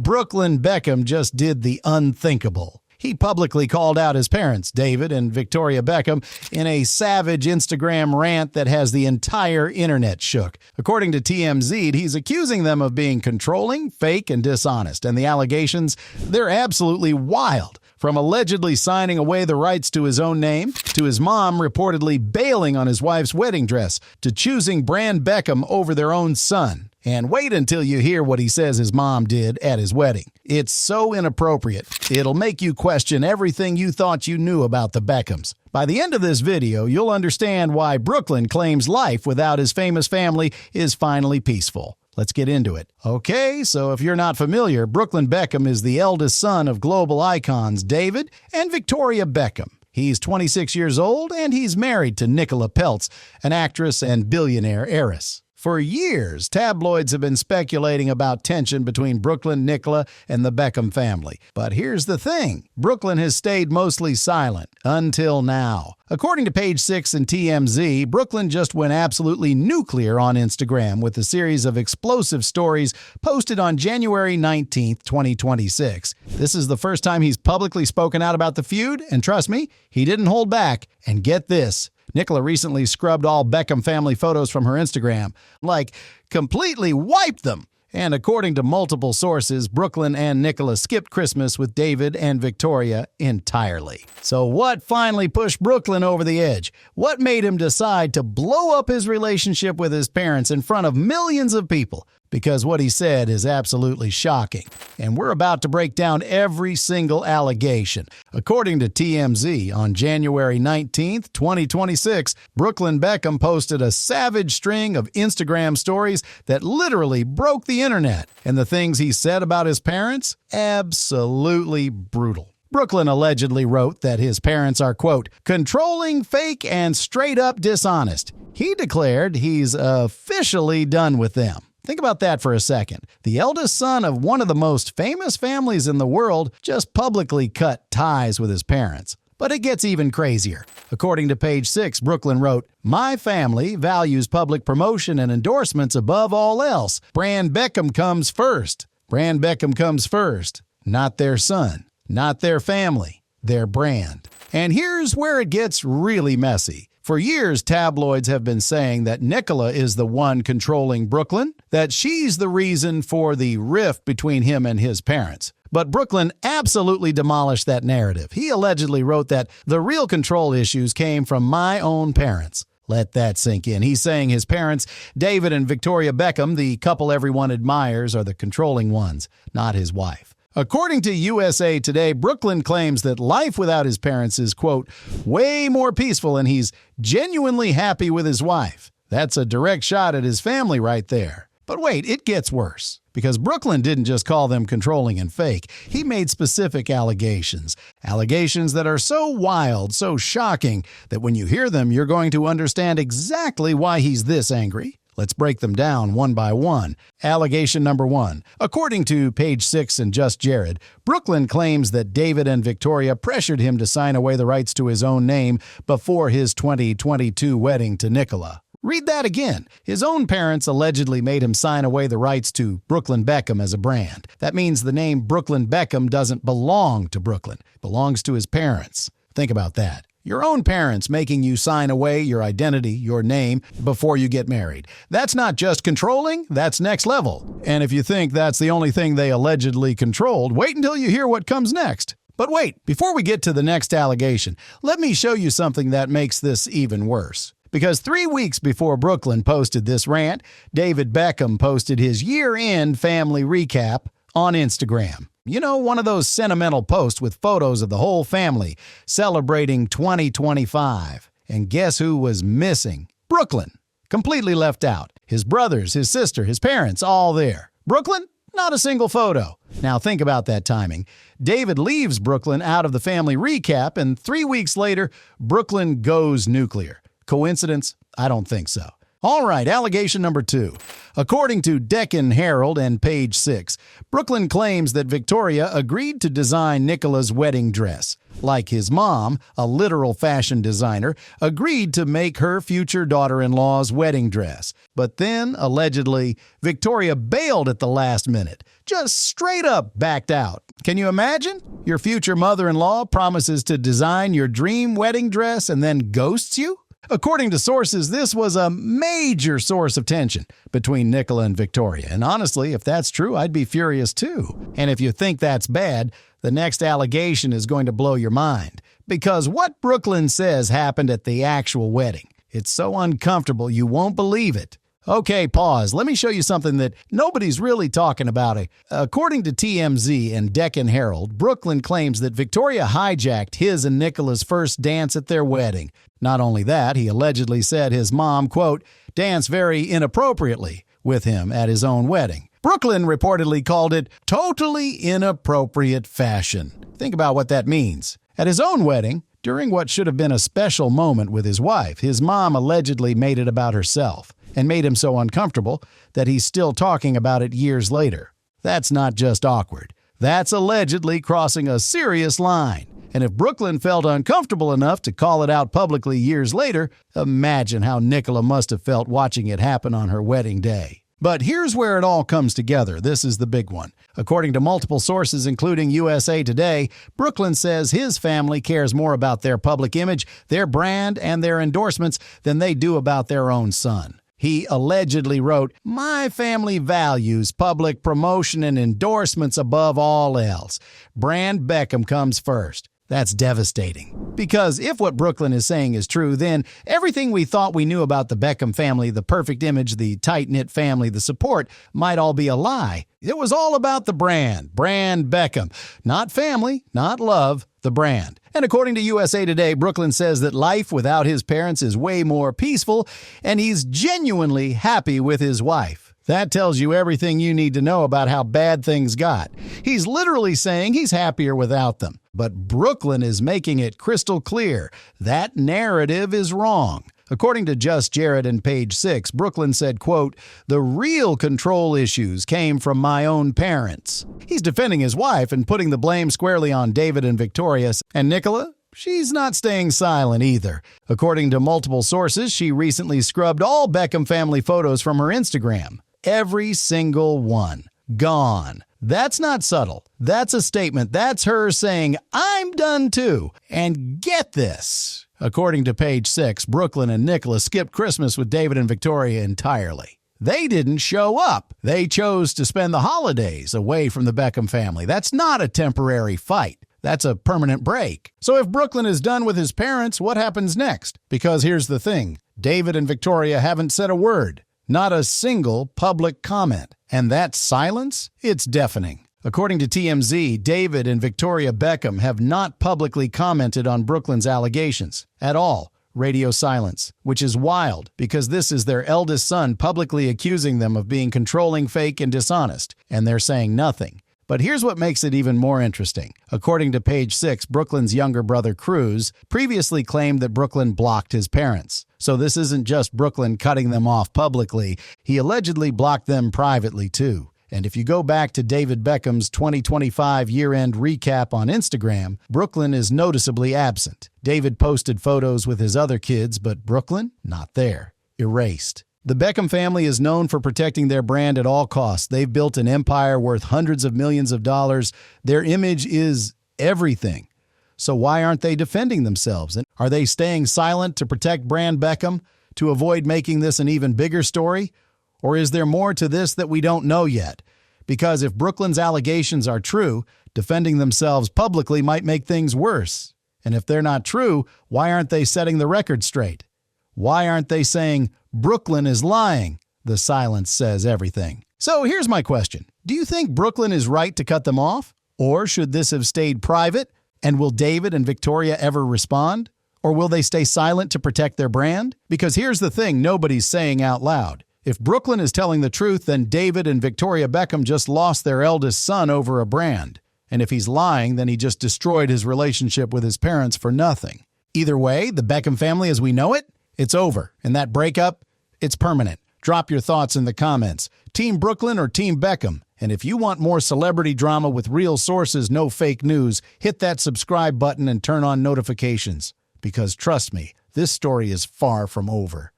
Brooklyn Beckham just did the unthinkable. He publicly called out his parents, David and Victoria Beckham, in a savage Instagram rant that has the entire internet shook. According to TMZ, he's accusing them of being controlling, fake, and dishonest, and the allegations, they're absolutely wild. From allegedly signing away the rights to his own name, to his mom reportedly bailing on his wife's wedding dress, to choosing Brand Beckham over their own son. And wait until you hear what he says his mom did at his wedding. It's so inappropriate, it'll make you question everything you thought you knew about the Beckhams. By the end of this video, you'll understand why Brooklyn claims life without his famous family is finally peaceful. Let's get into it. Okay, so if you're not familiar, Brooklyn Beckham is the eldest son of global icons David and Victoria Beckham. He's 26 years old and he's married to Nicola Peltz, an actress and billionaire heiress. For years, tabloids have been speculating about tension between Brooklyn, Nicola, and the Beckham family. But here's the thing. Brooklyn has stayed mostly silent until now. According to Page 6 and TMZ, Brooklyn just went absolutely nuclear on Instagram with a series of explosive stories posted on January 19, 2026. This is the first time he's publicly spoken out about the feud, and trust me, he didn't hold back. And get this. Nicola recently scrubbed all Beckham family photos from her Instagram, like completely wiped them. And according to multiple sources, Brooklyn and Nicola skipped Christmas with David and Victoria entirely. So what finally pushed Brooklyn over the edge? What made him decide to blow up his relationship with his parents in front of millions of people? Because what he said is absolutely shocking. And we're about to break down every single allegation. According to TMZ, on January 19th, 2026, Brooklyn Beckham posted a savage string of Instagram stories that literally broke the internet. And the things he said about his parents? Absolutely brutal. Brooklyn allegedly wrote that his parents are, quote, controlling, fake, and straight up dishonest. He declared he's officially done with them. Think about that for a second. The eldest son of one of the most famous families in the world just publicly cut ties with his parents. But it gets even crazier. According to Page 6, Brooklyn wrote, my family values public promotion and endorsements above all else. Brand Beckham comes first. Brand Beckham comes first. Not their son. Not their family. Their brand. And here's where it gets really messy. For years, tabloids have been saying that Nicola is the one controlling Brooklyn, that she's the reason for the rift between him and his parents. But Brooklyn absolutely demolished that narrative. He allegedly wrote that the real control issues came from my own parents. Let that sink in. He's saying his parents, David and Victoria Beckham, the couple everyone admires, are the controlling ones, not his wife. According to USA Today, Brooklyn claims that life without his parents is, quote, way more peaceful and he's genuinely happy with his wife. That's a direct shot at his family right there. But wait, it gets worse. Because Brooklyn didn't just call them controlling and fake. He made specific allegations. Allegations that are so wild, so shocking, that when you hear them, you're going to understand exactly why he's this angry. Let's break them down one by one. Allegation number 1. According to Page 6 and Just Jared, Brooklyn claims that David and Victoria pressured him to sign away the rights to his own name before his 2022 wedding to Nicola. Read that again. His own parents allegedly made him sign away the rights to Brooklyn Beckham as a brand. That means the name Brooklyn Beckham doesn't belong to Brooklyn. It belongs to his parents. Think about that. Your own parents making you sign away your identity, your name, before you get married. That's not just controlling, that's next level. And if you think that's the only thing they allegedly controlled, wait until you hear what comes next. But wait, before we get to the next allegation, let me show you something that makes this even worse. Because 3 weeks before Brooklyn posted this rant, David Beckham posted his year-end family recap on Instagram. You know, one of those sentimental posts with photos of the whole family celebrating 2025. And guess who was missing? Brooklyn. Completely left out. His brothers, his sister, his parents, all there. Brooklyn? Not a single photo. Now think about that timing. David leaves Brooklyn out of the family recap, and 3 weeks later, Brooklyn goes nuclear. Coincidence? I don't think so. All right, allegation number 2. According to Deccan Herald and Page 6, Brooklyn claims that Victoria agreed to design Nicola's wedding dress. Like his mom, a literal fashion designer, agreed to make her future daughter-in-law's wedding dress. But then, allegedly, Victoria bailed at the last minute. Just straight up backed out. Can you imagine? Your future mother-in-law promises to design your dream wedding dress and then ghosts you? According to sources, this was a major source of tension between Nicola and Victoria. And honestly, if that's true, I'd be furious too. And if you think that's bad, the next allegation is going to blow your mind. Because what Brooklyn says happened at the actual wedding. It's so uncomfortable you won't believe it. Okay, pause. Let me show you something that nobody's really talking about. According to TMZ and Deccan Herald, Brooklyn claims that Victoria hijacked his and Nicola's first dance at their wedding. Not only that, he allegedly said his mom, quote, danced very inappropriately with him at his own wedding. Brooklyn reportedly called it totally inappropriate fashion. Think about what that means. At his own wedding, during what should have been a special moment with his wife, his mom allegedly made it about herself and made him so uncomfortable that he's still talking about it years later. That's not just awkward. That's allegedly crossing a serious line. And if Brooklyn felt uncomfortable enough to call it out publicly years later, imagine how Nicola must have felt watching it happen on her wedding day. But here's where it all comes together. This is the big one. According to multiple sources, including USA Today, Brooklyn says his family cares more about their public image, their brand, and their endorsements than they do about their own son. He allegedly wrote, "My family values public promotion and endorsements above all else. Brand Beckham comes first." That's devastating. Because if what Brooklyn is saying is true, then everything we thought we knew about the Beckham family, the perfect image, the tight-knit family, the support, might all be a lie. It was all about the brand Beckham. Not family, not love, the brand. And according to USA Today, Brooklyn says that life without his parents is way more peaceful, and he's genuinely happy with his wife. That tells you everything you need to know about how bad things got. He's literally saying he's happier without them. But Brooklyn is making it crystal clear that narrative is wrong. According to Just Jared and Page 6, Brooklyn said, quote, "The real control issues came from my own parents." He's defending his wife and putting the blame squarely on David and Victoria. And Nicola? She's not staying silent either. According to multiple sources, she recently scrubbed all Beckham family photos from her Instagram. Every single one. Gone. That's not subtle. That's a statement. That's her saying, "I'm done too." And get this. According to Page 6, Brooklyn and Nicola skipped Christmas with David and Victoria entirely. They didn't show up. They chose to spend the holidays away from the Beckham family. That's not a temporary fight. That's a permanent break. So if Brooklyn is done with his parents, what happens next? Because here's the thing. David and Victoria haven't said a word. Not a single public comment. And that silence? It's deafening. According to TMZ, David and Victoria Beckham have not publicly commented on Brooklyn's allegations at all. Radio silence, which is wild because this is their eldest son publicly accusing them of being controlling, fake, and dishonest, and they're saying nothing. But here's what makes it even more interesting. According to Page 6, Brooklyn's younger brother, Cruz, previously claimed that Brooklyn blocked his parents. So this isn't just Brooklyn cutting them off publicly. He allegedly blocked them privately, too. And if you go back to David Beckham's 2025 year-end recap on Instagram, Brooklyn is noticeably absent. David posted photos with his other kids, but Brooklyn, not there. Erased. The Beckham family is known for protecting their brand at all costs. They've built an empire worth hundreds of millions of dollars. Their image is everything. So why aren't they defending themselves? And are they staying silent to protect brand Beckham, to avoid making this an even bigger story? Or is there more to this that we don't know yet? Because if Brooklyn's allegations are true, defending themselves publicly might make things worse. And if they're not true, why aren't they setting the record straight? Why aren't they saying, Brooklyn is lying? The silence says everything. So here's my question. Do you think Brooklyn is right to cut them off? Or should this have stayed private? And will David and Victoria ever respond? Or will they stay silent to protect their brand? Because here's the thing nobody's saying out loud. If Brooklyn is telling the truth, then David and Victoria Beckham just lost their eldest son over a brand. And if he's lying, then he just destroyed his relationship with his parents for nothing. Either way, the Beckham family as we know it, it's over. And that breakup, It's permanent. Drop your thoughts in the comments. Team Brooklyn or Team Beckham? And if you want more celebrity drama with real sources, no fake news, hit that subscribe button and turn on notifications. Because trust me, this story is far from over.